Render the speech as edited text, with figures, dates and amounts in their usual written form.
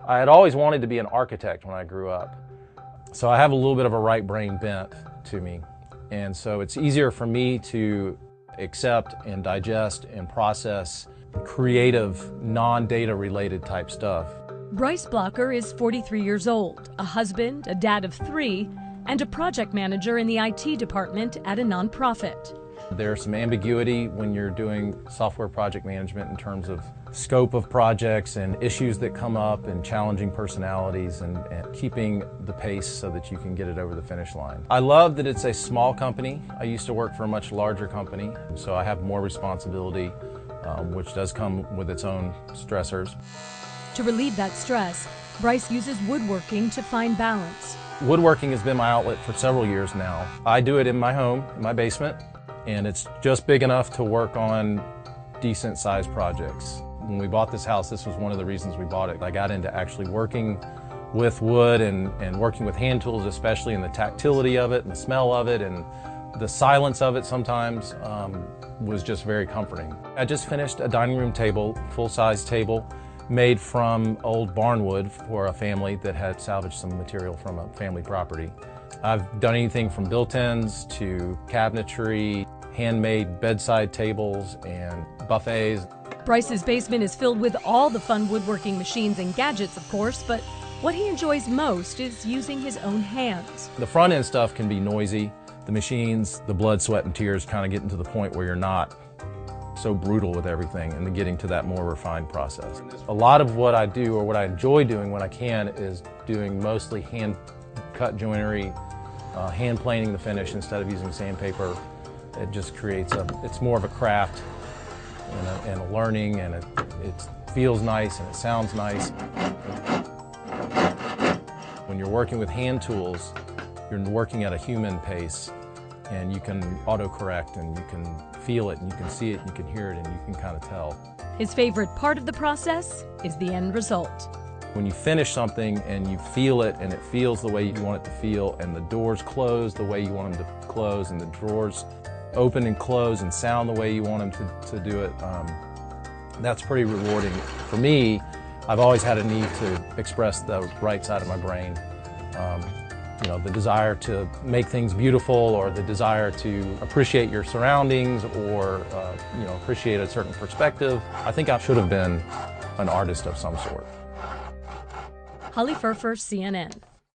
I had always wanted to be an architect when I grew up. So I have a little bit of a right brain bent to me. And so it's easier for me to accept and digest and process creative, non-data related type stuff. Bryce Blocker is 43 years old, a husband, a dad of 3, and a project manager in the IT department at a nonprofit. There's some ambiguity when you're doing software project management in terms of scope of projects and issues that come up and challenging personalities and keeping the pace so that you can get it over the finish line. I love that it's a small company. I used to work for a much larger company, so I have more responsibility, which does come with its own stressors. To relieve that stress, Bryce uses woodworking to find balance. Woodworking has been my outlet for several years now. I do it in my home, in my basement, and it's just big enough to work on decent sized projects. When we bought this house, this was one of the reasons we bought it. I got into actually working with wood and working with hand tools, especially, and the tactility of it and the smell of it and the silence of it sometimes was just very comforting. I just finished a dining room table, full-size table, made from old barnwood for a family that had salvaged some material from a family property. I've done anything from built-ins to cabinetry, handmade bedside tables, and buffets. Bryce's basement is filled with all the fun woodworking machines and gadgets, of course, but what he enjoys most is using his own hands. The front end stuff can be noisy. The machines, the blood, sweat, and tears kind of getting to the point where you're not so brutal with everything and then getting to that more refined process. A lot of what I do, or what I enjoy doing when I can, is doing mostly hand cut joinery, hand planing the finish instead of using sandpaper. It just creates it's more of a craft and a learning, and it feels nice and it sounds nice. When you're working with hand tools, you're working at a human pace, and you can autocorrect and you can feel it and you can see it and you can hear it and you can kind of tell. His favorite part of the process is the end result. When you finish something and you feel it and it feels the way you want it to feel, and the doors close the way you want them to close, and the drawers open and close and sound the way you want them to do it, that's pretty rewarding. For me, I've always had a need to express the right side of my brain. You know, the desire to make things beautiful, or the desire to appreciate your surroundings, or you know, appreciate a certain perspective. I think I should have been an artist of some sort. Holly Furfer, CNN.